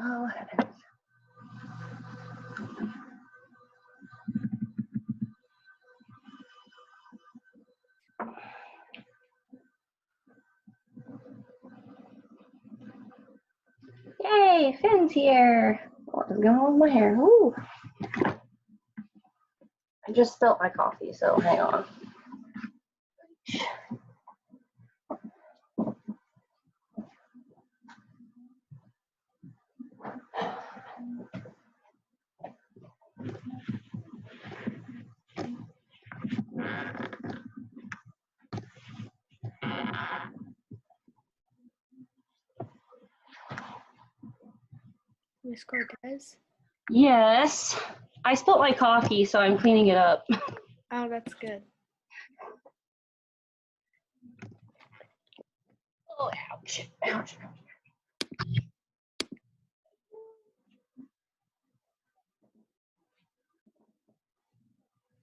Oh, heavens. Yay, Finn's here. What is going on with my hair? Ooh. I just spilt my coffee, so hang on. Miss Cortez? Yes. I spilt my coffee, so I'm cleaning it up. Oh, that's good. Oh, ouch. Ouch.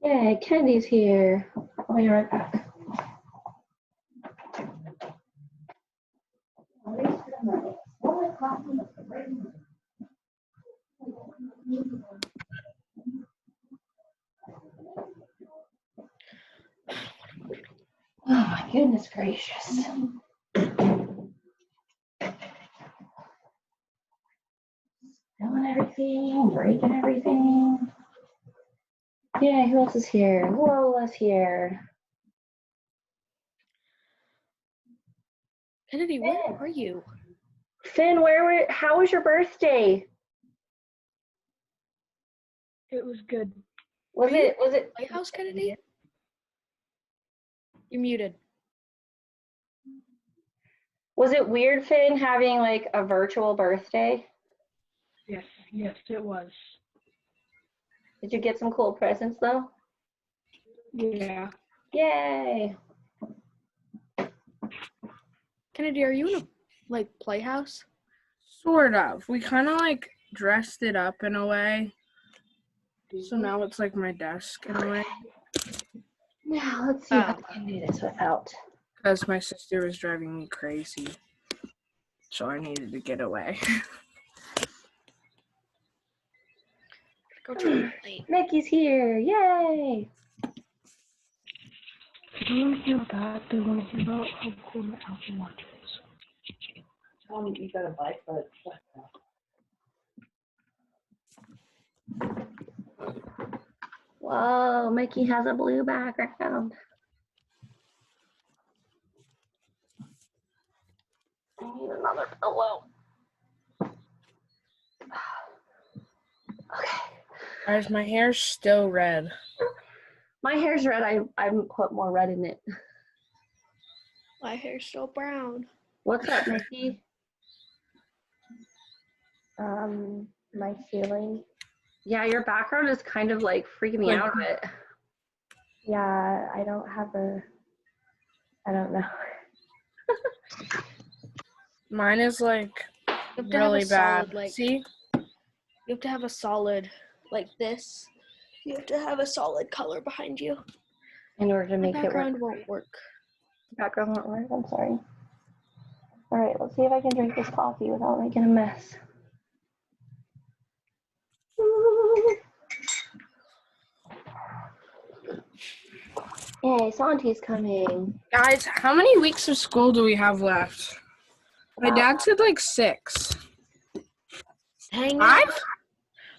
Yay, Kennedy's here. I'll be right back. Oh my goodness gracious. Spilling everything, breaking everything. Yeah, who else is here? Lola's here. Kennedy, where are you? Finn, how was your birthday? It was good. Was it Lighthouse, Kennedy? You're muted. Was it weird, Finn, having like a virtual birthday? Yes, it was. Did you get some cool presents though? Yeah. Yay! Kennedy, are you in a playhouse? Sort of. We kind of like dressed it up in a way. So now it's like my desk in a way. Now let's see if I can do this without. Because my sister was driving me crazy. So I needed to get away. Go to late. Mickey's here! Yay! If you want to hear that, they want to hear about how cool the Apple Watch is. Tell me you got a bike, but Whoa, Mickey has a blue background. I need another pillow. Okay. Guys, my hair's still red. My hair's red. I put more red in it. My hair's still brown. What's up, Mickey? my ceiling. Yeah, your background is kind of like freaking me out a bit. Yeah, I don't know. Mine is like You have to really have a bad. solid, See? You have to have a solid, like this. You have to have a solid color behind you. In order to The make it work. background won't work. Background won't work. I'm sorry. All right, let's see if I can drink this coffee without making a mess. Yay, Santi's coming. Guys, how many weeks of school do we have left? My dad said like 6. Hang 5? on.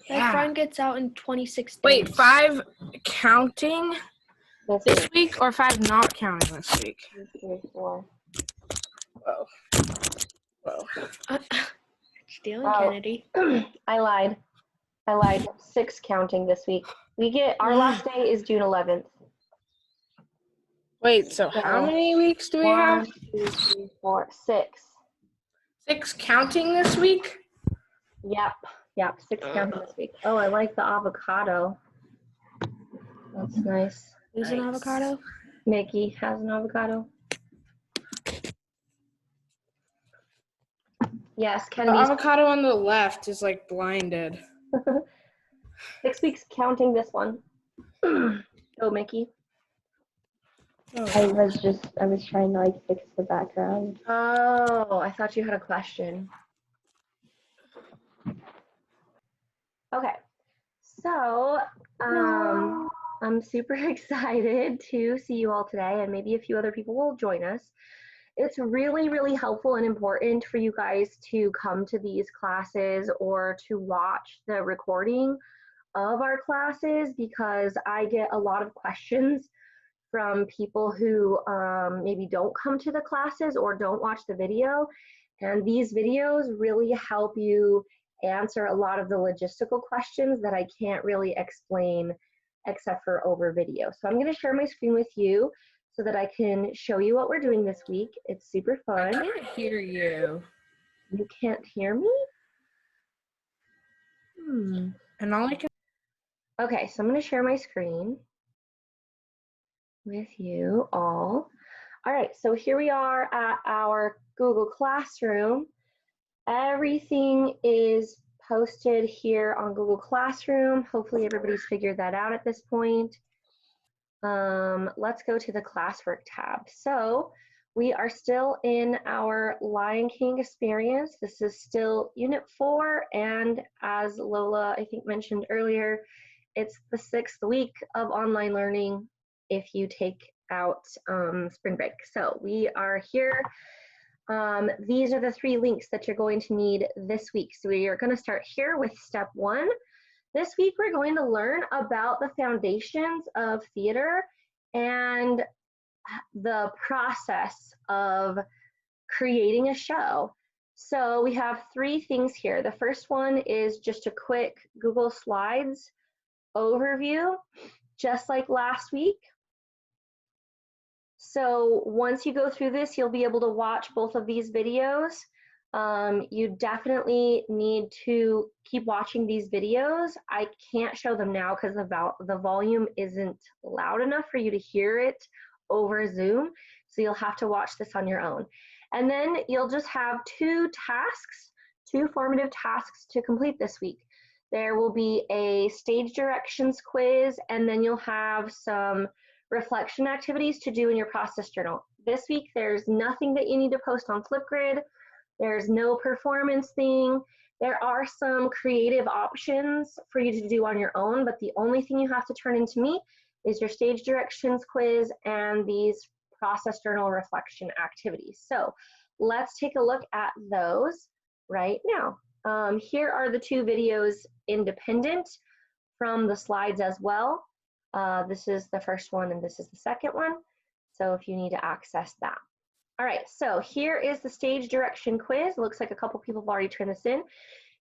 My friend gets out in 26 days. Wait, 5 counting This this week or 5 not counting this week? 2, 3, 4. Whoa. Stealing Oh. Kennedy. I lied. 6 counting this week. Our last day is June 11th. Wait, so how many weeks do we 1, have? 2, 3, 4, 6. 6 counting this week? Yep, 6 counting this week. Oh, I like the avocado. That's nice. Who's an avocado? Mickey has an avocado. Yes, The Kennedy's avocado on the left is like blinded. 6 weeks counting this one. Go, Mickey. I was trying to like fix the background. Oh, I thought you had a question. I'm super excited to see you all today, and maybe a few other people will join us. It's really, really helpful and important for you guys to come to these classes or to watch the recording of our classes, because I get a lot of questions from people who maybe don't come to the classes or don't watch the video. And these videos really help you answer a lot of the logistical questions that I can't really explain except for over video. So I'm going to share my screen with you so that I can show you what we're doing this week. It's super I fun. can't hear you. You can't hear me? And all I can. Okay, so I'm going to share my screen with you all. All right, so here we are at our Google Classroom. Everything is posted here on Google Classroom. Hopefully everybody's figured that out at this point. Let's go to the classwork tab. So we are still in our Lion King experience. This is still Unit 4, and as Lola, I think, mentioned earlier, it's the 6th week of online learning if you take out spring break. So we are here. These are the 3 links that you're going to need this week. So we are going to start here with step 1. This week we're going to learn about the foundations of theater and the process of creating a show. So we have 3 things here. The first one is just a quick Google Slides overview, just like last week. So once you go through this, you'll be able to watch both of these videos. You definitely need to keep watching these videos. I can't show them now because the volume isn't loud enough for you to hear it over Zoom. So you'll have to watch this on your own. And then you'll just have 2 tasks, 2 formative tasks to complete this week. There will be a stage directions quiz, and then you'll have some reflection activities to do in your process journal. This week, there's nothing that you need to post on Flipgrid. There's no performance thing. There are some creative options for you to do on your own, but the only thing you have to turn into me is your stage directions quiz and these process journal reflection activities. So let's take a look at those right now. Here are the 2 videos independent from the slides as well. This is the first one and this is the second one. So if you need to access that. All right, so here is the stage direction quiz. Looks like a couple people have already turned this in.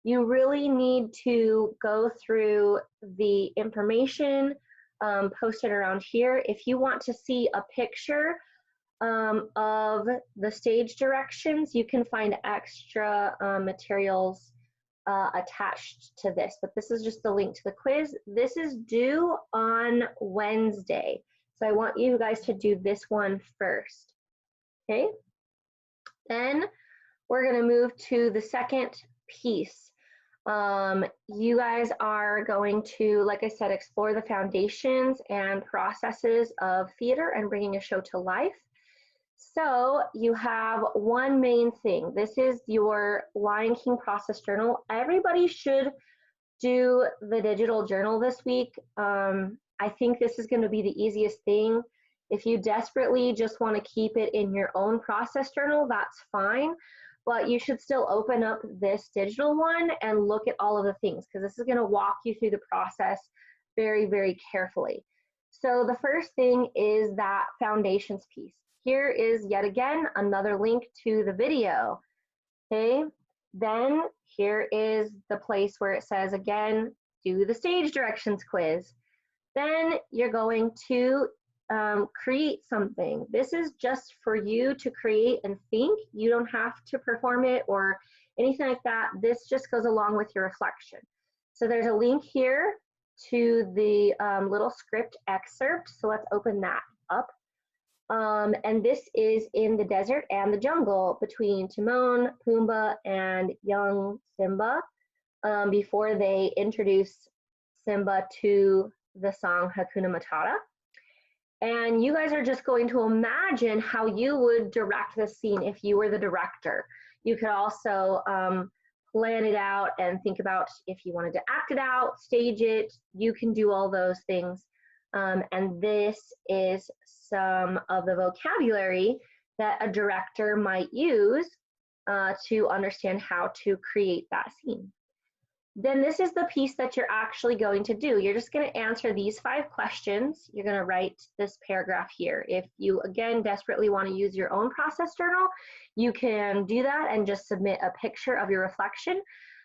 You really need to go through the information posted around here. If you want to see a picture of the stage directions, you can find extra materials attached to this, but this is just the link to the quiz. This is due on Wednesday, so I want you guys to do this one first. Okay, then we're going to move to the second piece. You guys are going to, like I said, explore the foundations and processes of theater and bringing a show to life. So you have one main thing. This is your Lion King process journal. Everybody should do the digital journal this week. I think this is going to be the easiest thing. If you desperately just want to keep it in your own process journal, that's fine. But you should still open up this digital one and look at all of the things, because this is going to walk you through the process very, very carefully. So the first thing is that foundations piece. Here is yet again another link to the video. Okay, then here is the place where it says again, do the stage directions quiz. Then you're going to create something. This is just for you to create and think. You don't have to perform it or anything like that. This just goes along with your reflection. So there's a link here to the little script excerpt. So let's open that up. And this is in the desert and the jungle between Timon, Pumbaa, and young Simba before they introduce Simba to the song Hakuna Matata. And you guys are just going to imagine how you would direct this scene if you were the director. You could also plan it out and think about if you wanted to act it out, stage it. You can do all those things And this is some of the vocabulary that a director might use to understand how to create that scene. Then this is the piece that you're actually going to do. You're just going to answer these 5 questions. You're going to write this paragraph here. If you, again, desperately want to use your own process journal, you can do that and just submit a picture of your reflection.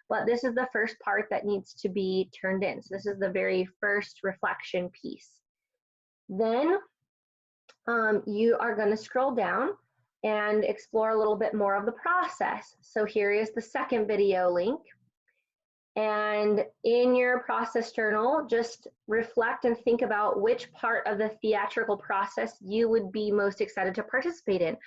But this is the first part that needs to be turned in. So this is the very first reflection piece. Then you are going to scroll down and explore a little bit more of the process. So here is the second video link. And in your process journal, just reflect and think about which part of the theatrical process you would be most excited to participate in.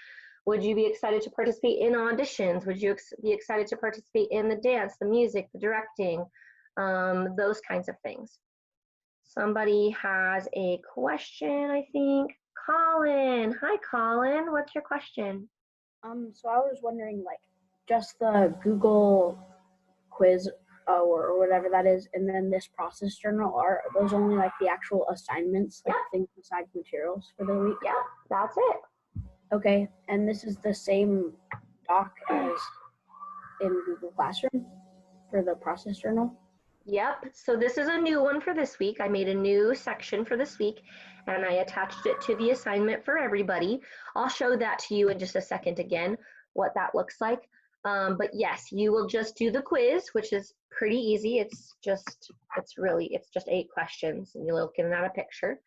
Would you be excited to participate in auditions? Would you be excited to participate in the dance, the music, the directing, those kinds of things? Somebody has a question, I think. Colin. Hi, Colin. What's your question? So I was wondering, like, just the Google quiz or whatever that is, and then this process journal, are those only like the actual assignments, like things besides materials for the week? Yeah, that's it. Okay, and this is the same doc as in Google Classroom for the process journal? Yep, so this is a new one for this week. I made a new section for this week and I attached it to the assignment for everybody. I'll show that to you in just a second again, what that looks like. But yes, you will just do the quiz, which is pretty easy. It's just 8 questions and you're looking at a picture.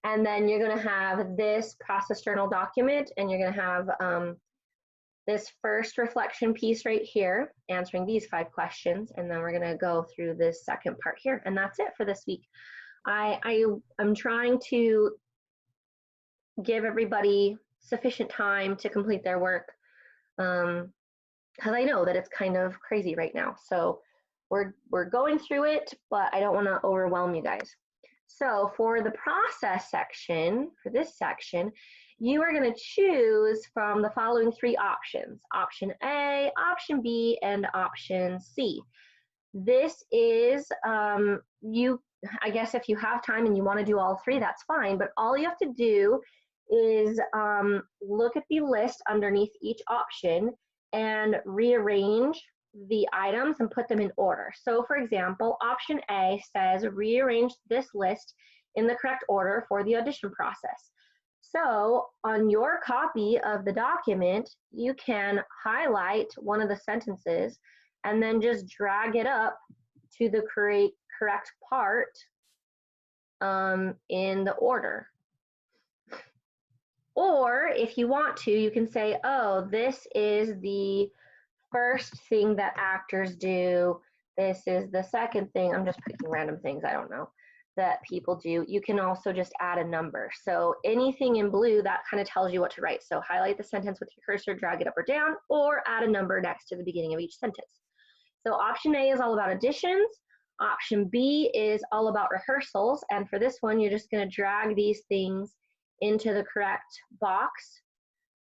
And then you're gonna have this process journal document and you're gonna have this first reflection piece right here, answering these 5 questions, and then we're gonna go through this second part here, and that's it for this week. I'm trying to give everybody sufficient time to complete their work, because I know that it's kind of crazy right now. So we're going through it, but I don't wanna overwhelm you guys. So for the process section, for this section, you are going to choose from the following 3 options: option A, option B, and option C. This is, I guess if you have time and you want to do all 3, that's fine, but all you have to do is look at the list underneath each option and rearrange the items and put them in order. So for example, option A says rearrange this list in the correct order for the audition process. So on your copy of the document, you can highlight one of the sentences and then just drag it up to the correct part in the order. Or if you want to, you can say, oh, this is the first thing that actors do. This is the second thing. I'm just picking random things, I don't know, that people do. You can also just add a number. So anything in blue, that kind of tells you what to write. So highlight the sentence with your cursor, drag it up or down, or add a number next to the beginning of each sentence. So option A is all about auditions. Option B is all about rehearsals. And for this one, you're just going to drag these things into the correct box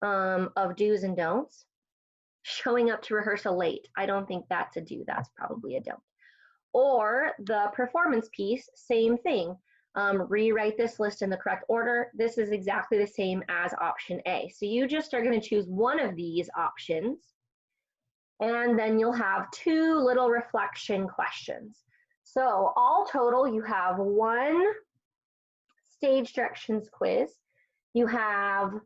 of do's and don'ts. Showing up to rehearsal late. I don't think that's a do, that's probably a don't. Or the performance piece, same thing. Rewrite this list in the correct order. This is exactly the same as option A. So you just are going to choose one of these options, and then you'll have 2 little reflection questions. So all total, you have 1 stage directions quiz. You have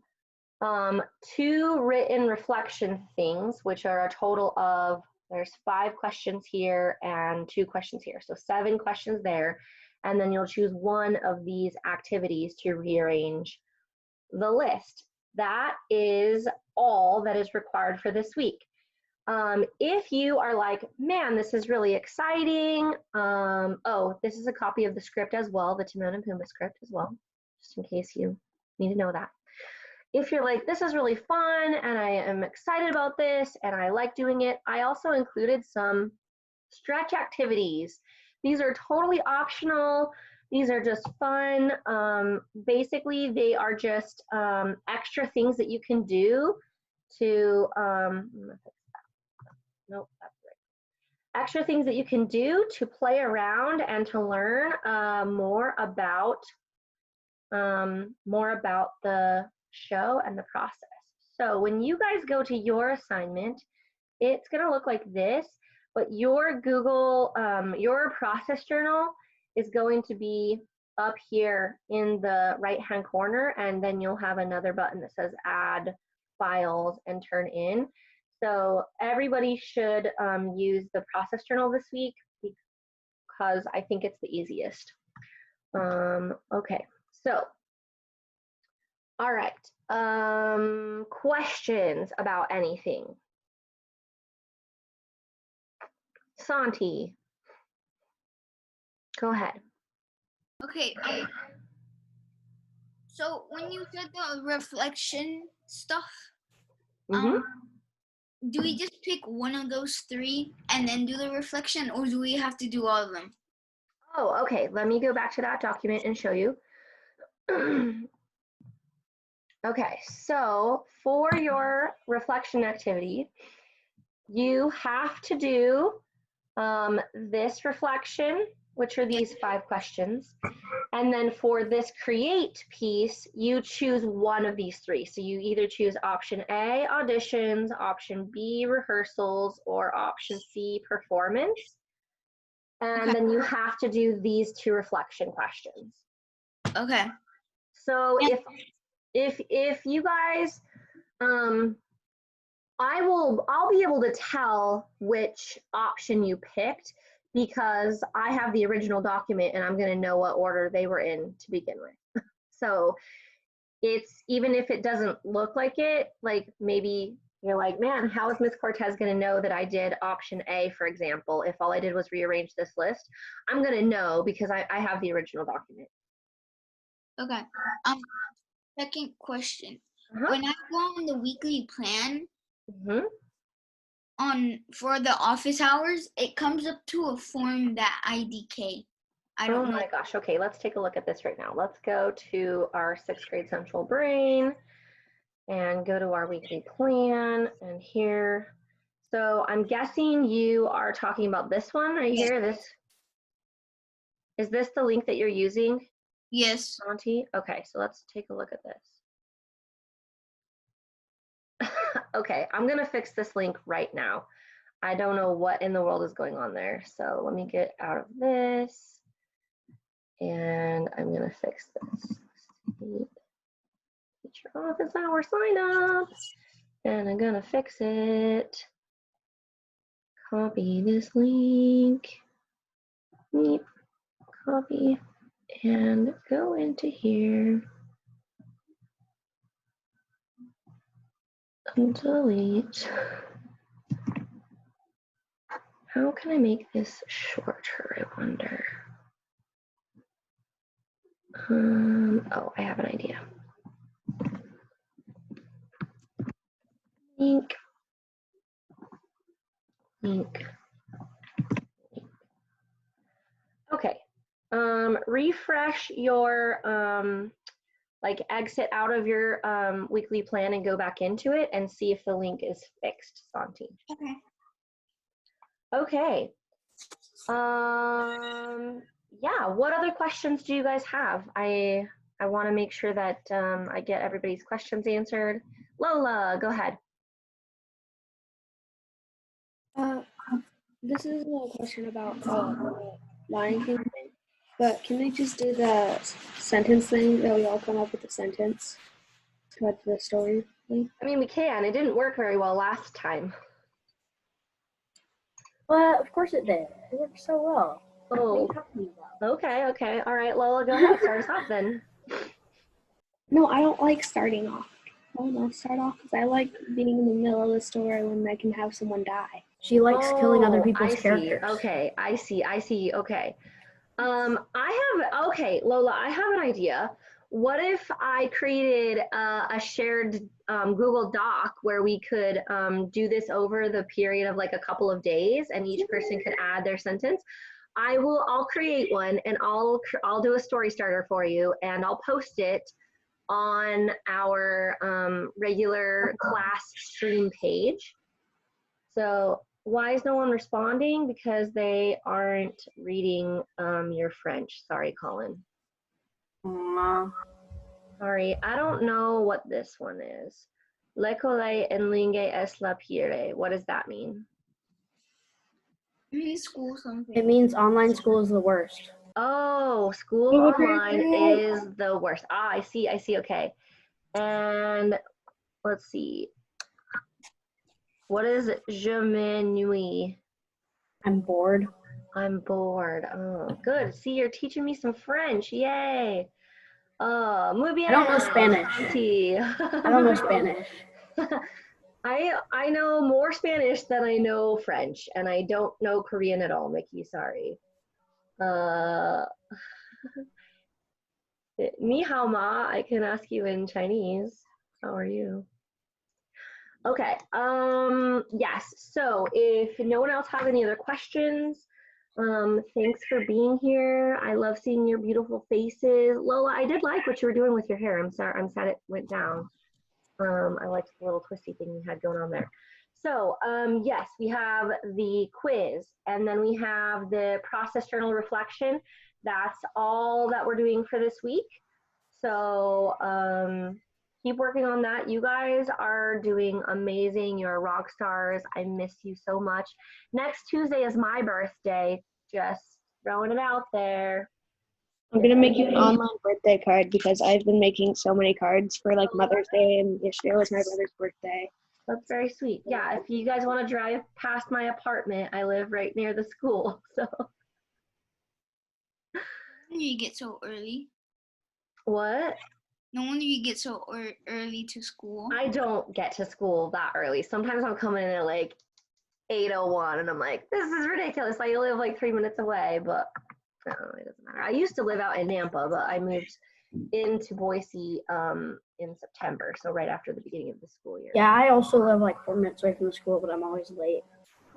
2 written reflection things, which are a total of, there's 5 questions here and 2 questions here. So 7 questions there. And then you'll choose one of these activities to rearrange the list. That is all that is required for this week. If you are like, man, this is really exciting. Oh, this is a copy of the script as well, the Timon and Pumbaa script as well, just in case you need to know that. If you're like, this is really fun and I am excited about this and I like doing it, I also included some stretch activities. These are totally optional. These are just fun. Basically, they are just extra things that you can do to, nope, that's right. Extra things that you can do to play around and to learn more about more about the show and the process. So when you guys go to your assignment, it's going to look like this, but your Google, your process journal is going to be up here in the right-hand corner, and then you'll have another button that says add files and turn in. So everybody should use the process journal this week because I think it's the easiest. Okay, so, all right, questions about anything? Santi, go ahead. Okay. So when you said the reflection stuff, Mhm. do we just pick one of those three and then do the reflection, or do we have to do all of them? Oh, okay. Let me go back to that document and show you. Okay, so for your reflection activity, you have to do this reflection, which are these 5 questions. And then for this create piece, you choose one of these 3. So you either choose option A, auditions, option B, rehearsals, or option C, performance. And then you have to do these 2 reflection questions. Okay. So if you guys, I'll be able to tell which option you picked because I have the original document and I'm going to know what order they were in to begin with. So it's, even if it doesn't look like it, like maybe you're like, man, how is Miss Cortez going to know that I did option A, for example, if all I did was rearrange this list? I'm going to know because I have the original document. Okay. Second question. Uh-huh. When I go on the weekly plan Mm-hmm. for the office hours, it comes up to a form that IDK. I don't know. Oh my gosh. Okay, let's take a look at this right now. Let's go to our 6th grade central brain and go to our weekly plan and here. So I'm guessing you are talking about this one right here. Is this the link that you're using? Yes. Santi? Okay, so let's take a look at this. Okay, I'm gonna fix this link right now. I don't know what in the world is going on there. So let me get out of this and I'm gonna fix this. Teacher office hour sign up. And I'm gonna fix it. Copy this link. Copy and go into here. Delete. How can I make this shorter, I wonder? Oh, I have an idea. Link. Okay. Refresh your like exit out of your weekly plan and go back into it and see if the link is fixed, Santi. Okay. Okay. Yeah, what other questions do you guys have? I want to make sure that I get everybody's questions answered. Lola, go ahead. This is a question about Lion King thing, but can we just do the sentence thing that we all come up with a sentence to add to the story thing? I mean, we can. It didn't work very well last time. Well, of course it did. It worked so well. What are Oh, you talking about? okay. All right, Lola, go ahead. Start us off then. No, I don't like starting off. I don't know, start off because I like being in the middle of the story when I can have someone die. She likes killing other people's I see. characters. Okay, I see. Okay. Okay, Lola, I have an idea. What if I created a shared Google Doc where we could do this over the period of like a couple of days and each person could add their sentence? I'll create one and I'll do a story starter for you and I'll post it on our regular class stream page. So why is no one responding? Because they aren't reading your French. Sorry, Colin. Sorry, I don't know what this one is. L'école en ligne est la pire. What does that mean? Maybe school something. It means online school is the worst. Oh, school Oh, online okay. is the worst. Ah, I see, okay. And let's see. What is je m'ennuie? I'm bored. I'm bored. Oh, good. See, you're teaching me some French. Yay. Muy bien. I don't know Spanish. Santi. I don't know Spanish. I know more Spanish than I know French, and I don't know Korean at all, Mickey. Sorry. Ni hao ma, I can ask you in Chinese. How are you? Okay. Yes. So if no one else has any other questions, thanks for being here. I love seeing your beautiful faces. Lola, I did like what you were doing with your hair. I'm sad it went down. I liked the little twisty thing you had going on there. So yes, we have the quiz, and then we have the process journal reflection. That's all that we're doing for this week. So keep working on that. You guys are doing amazing. You're rock stars. I miss you so much. Next Tuesday is my birthday. Just throwing it out there. I'm gonna make you an online birthday card because I've been making so many cards for like Mother's Day, and yesterday was my brother's birthday. That's very sweet. Yeah, if you guys want to drive past my apartment, I live right near the school. So You get so early. what? No wonder you get so early to school. I don't get to school that early. Sometimes I'm coming in at like 8:01 and I'm like, this is ridiculous. I live like 3 minutes away, but no, it doesn't matter. I used to live out in Nampa, but I moved into Boise in September, so right after the beginning of the school year. Yeah, I also live like 4 minutes away from the school, but I'm always late.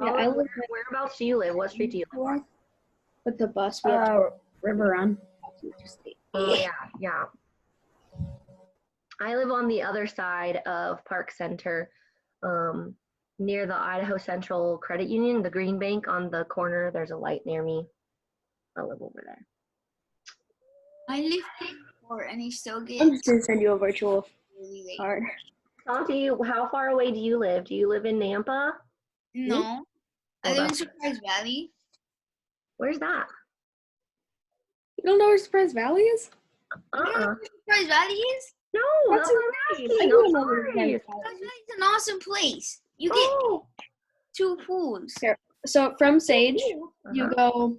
Yeah, I live Whereabouts do you live? What street do you live on? with the bus. We have to River Run. Oh yeah. I live on the other side of Park Center, near the Idaho Central Credit Union, the green bank on the corner. There's a light near me. I live over there. I live before, and I still get I'm just gonna send you a virtual really late. card. Santi, how far away do you live? Do you live in Nampa? No, I live in Surprise Valley. Where's that? You don't know where Surprise Valley is? Surprise Valley is? No, That's that's what I'm I asking. don't I'm know where sorry. Surprise Valley Surprise is. Valley is an awesome place. You get 2 pools Here. So from Sage, you Uh-huh. go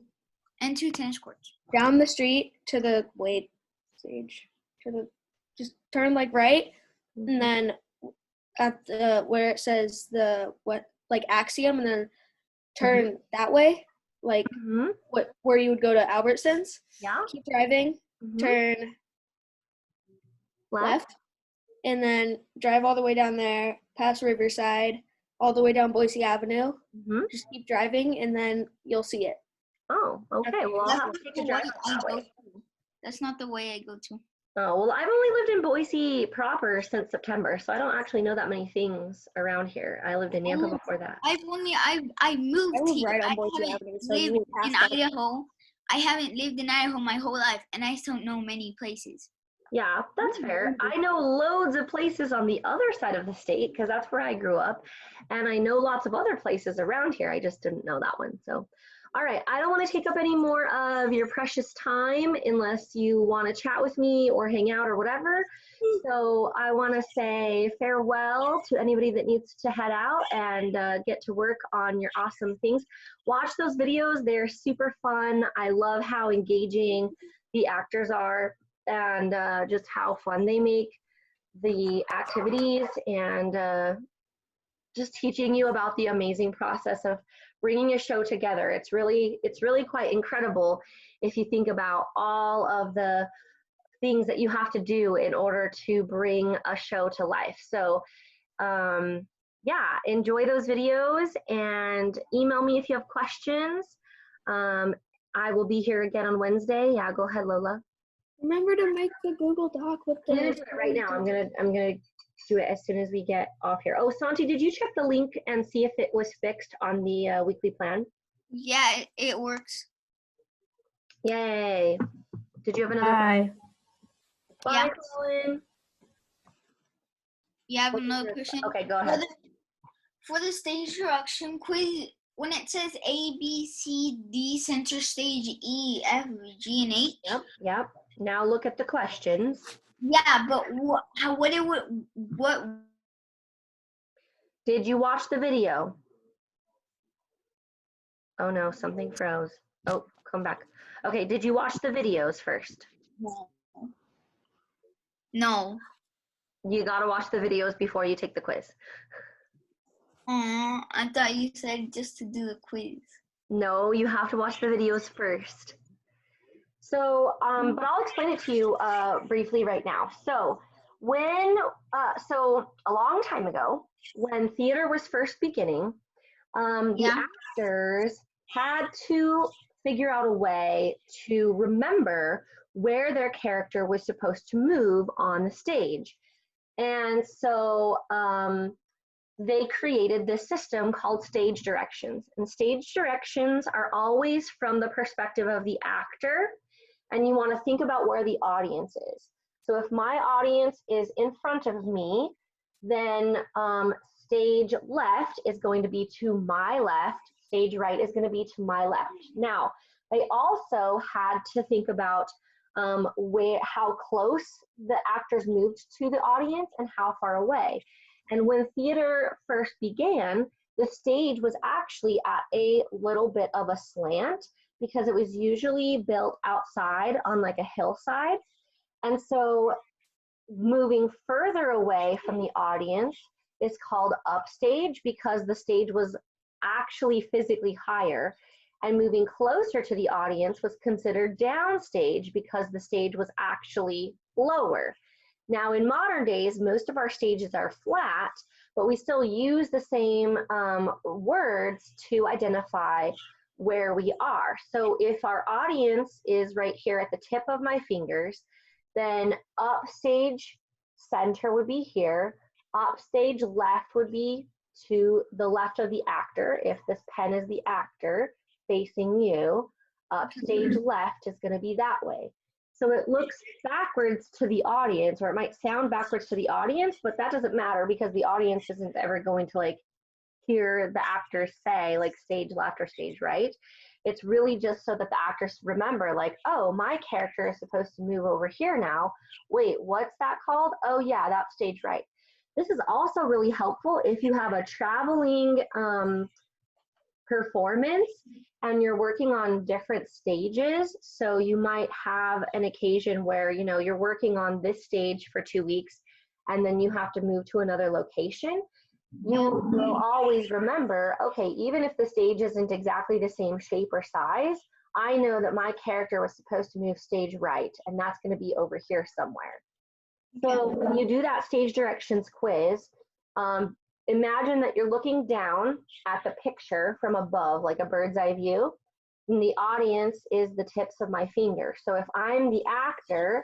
and 2 tennis courts. down the street to the Sage to the just turn like right, and then at the where it says the Axiom, and then turn that way, like Mhm. where you would go to Albertsons. Yeah. Keep driving, Mhm. turn left, and then drive all the way down there, past Riverside, all the way down Boise Avenue. Mhm. Just keep driving, and then you'll see it. Oh, okay. Well, I'll have to take a drive I that go way. to. That's not the way I go to. Oh, well, I've only lived in Boise proper since September, so I don't actually know that many things around here. I lived in Nampa Oh. before that. I moved I live here. right on I Boise haven't Avenue, so you lived would pass in that. Idaho. I haven't lived in Idaho my whole life, and I don't know many places. Yeah, that's fair. I know loads of places on the other side of the state because that's where I grew up. And I know lots of other places around here. I just didn't know that one. So, all right. I don't want to take up any more of your precious time unless you want to chat with me or hang out or whatever. So I want to say farewell to anybody that needs to head out and get to work on your awesome things. Watch those videos. They're super fun. I love how engaging the actors are, and just how fun they make the activities, and just teaching you about the amazing process of bringing a show together. It's really quite incredible if you think about all of the things that you have to do in order to bring a show to life. So yeah, enjoy those videos and email me if you have questions. I will be here again on Wednesday. Yeah, go ahead, Lola. Remember to make the Google Doc with I'm gonna the. do it right now. I'm gonna do it as soon as we get off here. Oh, Santi, did you check the link and see if it was fixed on the weekly plan? Yeah, it works. Yay! Did you have another? Bye. Bye, Yeah. Colin. You have What is another your- question? Okay, go For ahead. for the stage direction quiz, when it says A, B, C, D, center stage E, F, G, and H. Yep. Now look at the questions. Yeah, but what? Did you watch the video? Oh no, something froze. Oh, come back. Okay, did you watch the videos first? No. You gotta watch the videos before you take the quiz. I thought you said just to do the quiz. No, you have to watch the videos first. So, but I'll explain it to you briefly right now. So, so a long time ago, when theater was first beginning, the Yeah. actors had to figure out a way to remember where their character was supposed to move on the stage. And so they created this system called stage directions. And stage directions are always from the perspective of the actor, and you want to think about where the audience is. So if my audience is in front of me, then stage left is going to be to my left, stage right is going to be to my left. Now, they also had to think about how close the actors moved to the audience and how far away. And when theater first began, the stage was actually at a little bit of a slant because it was usually built outside on like a hillside. And so moving further away from the audience is called upstage because the stage was actually physically higher, and moving closer to the audience was considered downstage because the stage was actually lower. Now in modern days, most of our stages are flat, but we still use the same words to identify where we are. So if our audience is right here at the tip of my fingers, then upstage center would be here. Upstage left would be to the left of the actor. If this pen is the actor facing you, upstage left is going to be that way. So it looks backwards to the audience, or it might sound backwards to the audience, but that doesn't matter because the audience isn't ever going to like hear the actors say like stage left or stage right. It's really just so that the actors remember like, oh, my character is supposed to move over here now. Wait, what's that called? Oh yeah, that's stage right. This is also really helpful if you have a traveling performance and you're working on different stages. So you might have an occasion where, you know, you're working on this stage for 2 weeks and then you have to move to another location. You will always remember, okay, even if the stage isn't exactly the same shape or size, I know that my character was supposed to move stage right, and that's going to be over here somewhere. So when you do that stage directions quiz, imagine that you're looking down at the picture from above, like a bird's eye view, and the audience is the tips of my fingers. So if I'm the actor,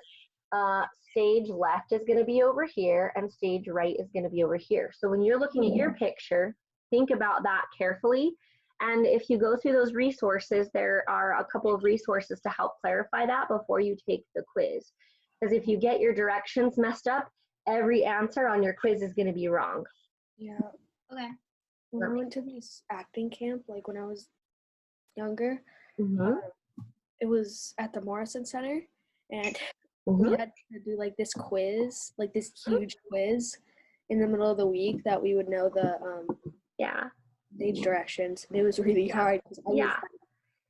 stage left is going to be over here and stage right is going to be over here. So when you're looking at your picture, think about that carefully. And if you go through those resources, there are a couple of resources to help clarify that before you take the quiz. Because if you get your directions messed up, every answer on your quiz is going to be wrong. Yeah. Okay. When I went to this acting camp, like when I was younger, Mm-hmm. it was at the Morrison Center, and Mm-hmm. we had to do like this quiz, like this huge quiz in the middle of the week that we would know the Yeah. stage directions. And it was really hard. 'Cause I was Yeah.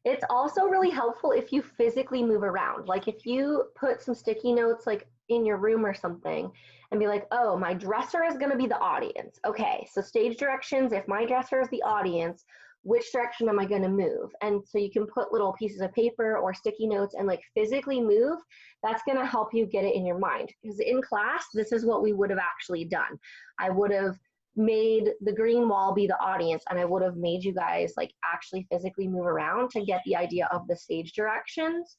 It's also really helpful if you physically move around. Like if you put some sticky notes like in your room or something and be like, oh, my dresser is going to be the audience. Okay, so stage directions, if my dresser is the audience, which direction am I going to move? And so you can put little pieces of paper or sticky notes and like physically move. That's going to help you get it in your mind. Because in class, this is what we would have actually done. I would have made the green wall be the audience, and I would have made you guys like actually physically move around to get the idea of the stage directions.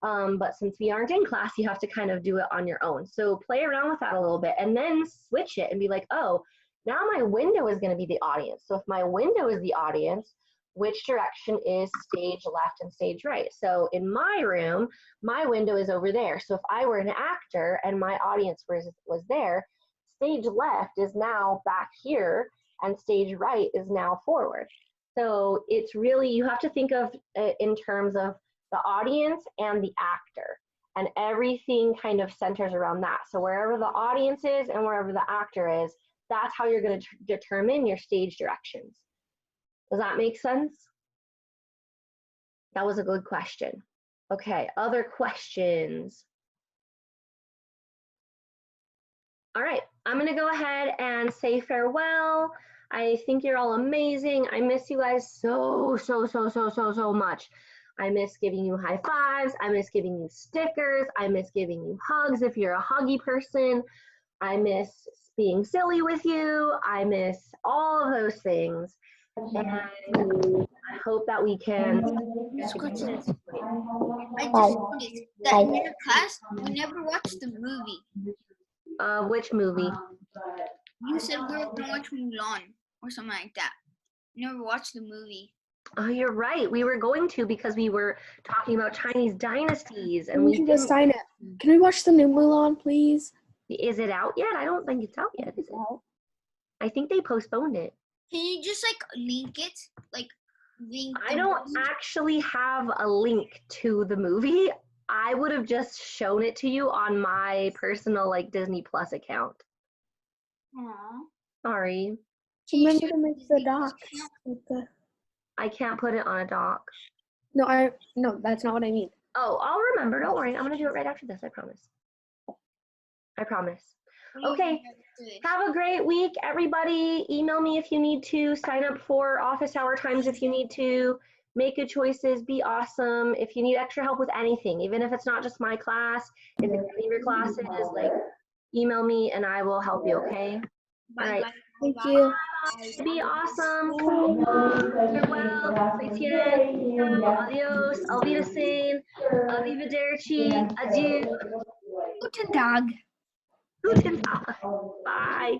But since we aren't in class, you have to kind of do it on your own. So play around with that a little bit and then switch it and be like, oh, now my window is going to be the audience. So if my window is the audience, which direction is stage left and stage right. So in my room, my window is over there. So if I were an actor and my audience was there, stage left is now back here and stage right is now forward. So it's really, you have to think of it in terms of the audience and the actor, and everything kind of centers around that. So wherever the audience is and wherever the actor is, that's how you're going to determine your stage directions. Does that make sense? That was a good question. Okay, other questions? All right, I'm gonna go ahead and say farewell. I think you're all amazing. I miss you guys so much. I miss giving you high fives. I miss giving you stickers. I miss giving you hugs if you're a huggy person. I miss being silly with you. I miss all of those things. And I hope that we can. This question is, I just Bye. noticed that in your class, we never watched the movie. Which movie? You said we were gonna watch Mulan or something like that. We never watched the movie. Oh, you're right. We were going to because we were talking about Chinese dynasties, and We we can didn't. just sign it. Can we watch the new Mulan, please? Is it out yet? I don't think it's out yet, is it? I think they postponed it. Can you just like link it? Like link I the don't movie? actually have a link to the movie. I would have just shown it to you on my personal like Disney Plus account. Aw. Sorry, Can you Remember share to make Disney the Plus docs. account? With the... I can't put it on a doc. No, that's not what I mean. Oh, I'll remember. Don't worry. I'm gonna do it right after this. I promise. I promise. Okay. Have a great week, everybody. Email me if you need to. Sign up for office hour times if you need to. Make good choices. Be awesome. If you need extra help with anything, even if it's not just my class, if it's any of your classes, like email me and I will help you, okay? Bye, All right. bye, Thank bye, you. bye. Be awesome. Farewell. Adios. Auf Wiedersehen. Arrivederci. Adieu. Guten Tag. Guten Tag. Bye.